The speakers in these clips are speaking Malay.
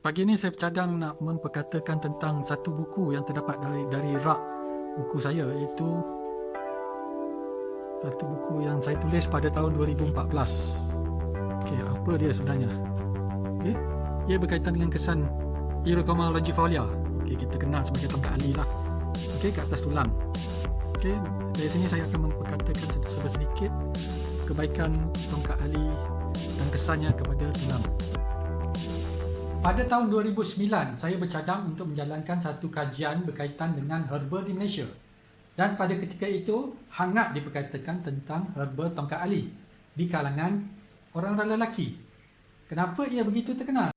Pagi ini saya bercadang nak memperkatakan tentang satu buku yang terdapat dari rak buku saya, iaitu satu buku yang saya tulis pada tahun 2014. Okey, apa dia sebenarnya? Okey, ia berkaitan dengan kesan Eurocomology folia. Okey, kita kenal sebagai tongkat ali lah. Okey, kat atas tulang. Okey, dari sini saya akan memperkatakan sedikit kebaikan tongkat ali dan kesannya kepada tulang. Pada tahun 2009, saya bercadang untuk menjalankan satu kajian berkaitan dengan herba di Malaysia. Dan pada ketika itu, hangat diperkatakan tentang herba tongkat ali di kalangan orang-orang lelaki. Kenapa ia begitu terkenal?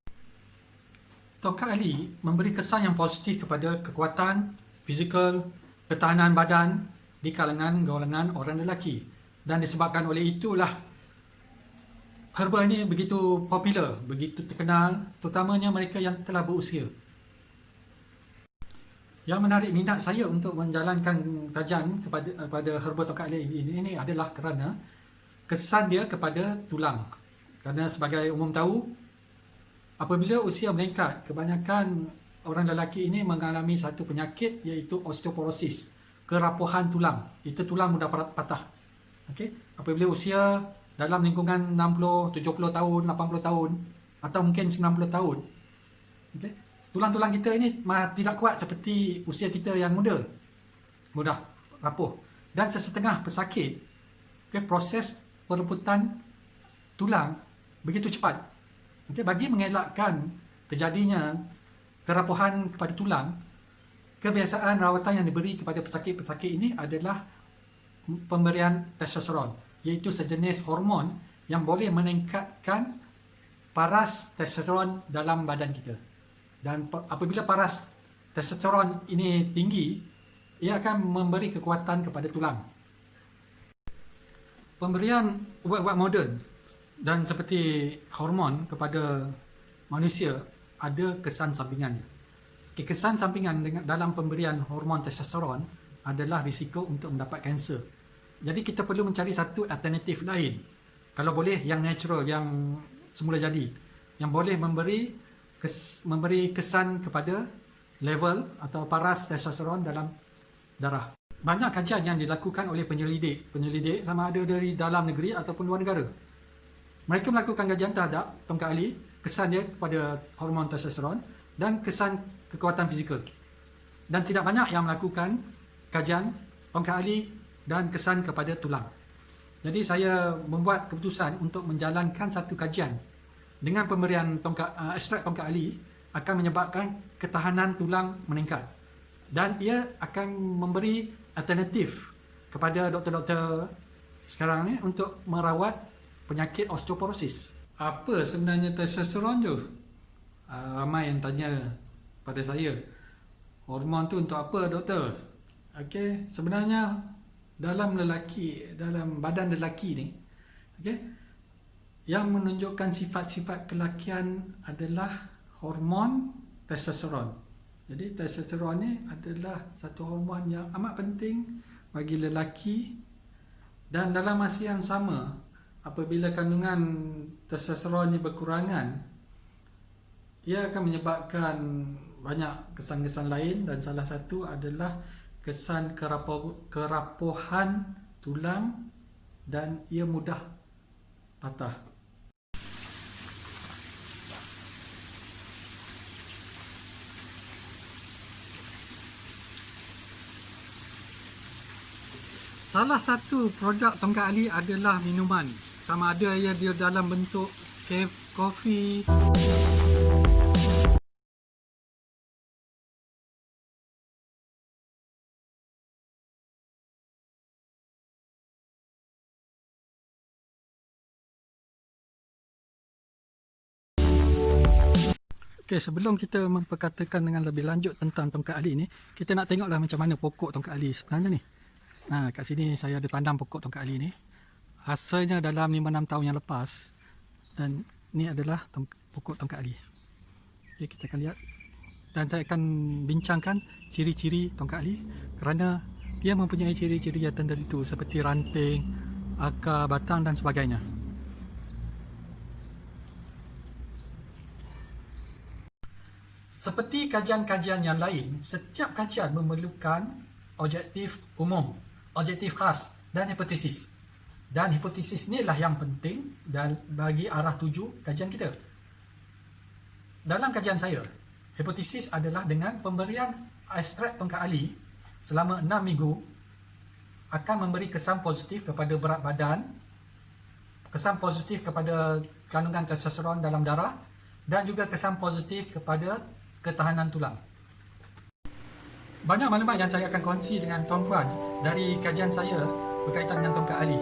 Tongkat ali memberi kesan yang positif kepada kekuatan, fizikal, ketahanan badan di kalangan golongan orang lelaki. Dan disebabkan oleh itulah herba ini begitu popular, begitu terkenal, terutamanya mereka yang telah berusia. Yang menarik minat saya untuk menjalankan kajian kepada herba tongkat ali ini adalah kerana kesan dia kepada tulang. Kerana sebagai umum tahu, apabila usia meningkat, kebanyakan orang lelaki ini mengalami satu penyakit iaitu osteoporosis, kerapuhan tulang. Itu tulang mudah patah. Okey, apabila usia dalam lingkungan 60, 70 tahun, 80 tahun atau mungkin 90 tahun, okay, tulang-tulang kita ini tidak kuat seperti usia kita yang muda, mudah rapuh. Dan sesetengah pesakit, okay, proses perebutan tulang begitu cepat. Okay, bagi mengelakkan terjadinya kerapuhan kepada tulang, kebiasaan rawatan yang diberi kepada pesakit-pesakit ini adalah pemberian testosteron, iaitu sejenis hormon yang boleh meningkatkan paras testosteron dalam badan kita. Dan apabila paras testosteron ini tinggi, ia akan memberi kekuatan kepada tulang. Pemberian ubat-ubat moden dan seperti hormon kepada manusia ada kesan sampingannya. Kesan sampingan dalam pemberian hormon testosteron adalah risiko untuk mendapat kanser. Jadi kita perlu mencari satu alternatif lain. Kalau boleh yang natural, yang semula jadi, yang boleh memberi kesan kepada level atau paras testosteron dalam darah. Banyak kajian yang dilakukan oleh penyelidik sama ada dari dalam negeri ataupun luar negara. Mereka melakukan kajian terhadap tongkat ali, kesan dia kepada hormon testosteron dan kesan kekuatan fizikal. Dan tidak banyak yang melakukan kajian tongkat ali dan kesan kepada tulang. Jadi saya membuat keputusan untuk menjalankan satu kajian dengan pemberian ekstrak tongkat ali akan menyebabkan ketahanan tulang meningkat. Dan ia akan memberi alternatif kepada doktor-doktor sekarang ni untuk merawat penyakit osteoporosis. Apa sebenarnya testosteron tu? Ramai yang tanya pada saya, hormon tu untuk apa doktor? Okey, sebenarnya dalam badan lelaki ni, okay, yang menunjukkan sifat-sifat kelakian adalah hormon testosteron. Jadi testosteron ni adalah satu hormon yang amat penting bagi lelaki, dan dalam masa yang sama, apabila kandungan testosteron ni berkurangan, ia akan menyebabkan banyak kesan-kesan lain, dan salah satu adalah kesan kerapuhan tulang dan ia mudah patah. Salah satu produk tongkat ali adalah minuman. Sama ada ia dia dalam bentuk kopi, okay, sebelum kita memperkatakan dengan lebih lanjut tentang tongkat ali ni, kita nak tengoklah macam mana pokok tongkat ali sebenarnya ni. Nah, kat sini saya ada tandam pokok tongkat ali ni. Asalnya dalam 5-6 tahun yang lepas, dan ni adalah pokok tongkat ali. Okay, kita akan lihat, dan saya akan bincangkan ciri-ciri tongkat ali kerana ia mempunyai ciri-ciri yang tertentu seperti ranting, akar, batang dan sebagainya. Seperti kajian-kajian yang lain, setiap kajian memerlukan objektif umum, objektif khas dan hipotesis. Dan hipotesis inilah yang penting dan bagi arah tuju kajian kita. Dalam kajian saya, hipotesis adalah dengan pemberian ekstrak tongkat ali selama 6 minggu akan memberi kesan positif kepada berat badan, kesan positif kepada kandungan testosteron dalam darah dan juga kesan positif kepada ketahanan tulang. Banyak maklumat yang saya akan kongsi dengan tuan-puan dari kajian saya berkaitan dengan tongkat ali.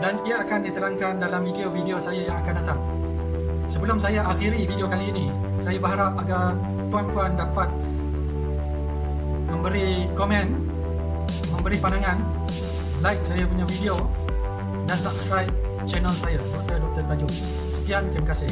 Dan ia akan diterangkan dalam video-video saya yang akan datang. Sebelum saya akhiri video kali ini, saya berharap agar tuan-puan dapat memberi komen, memberi pandangan, like saya punya video dan subscribe channel saya, Dr. Tajul. Sekian, terima kasih.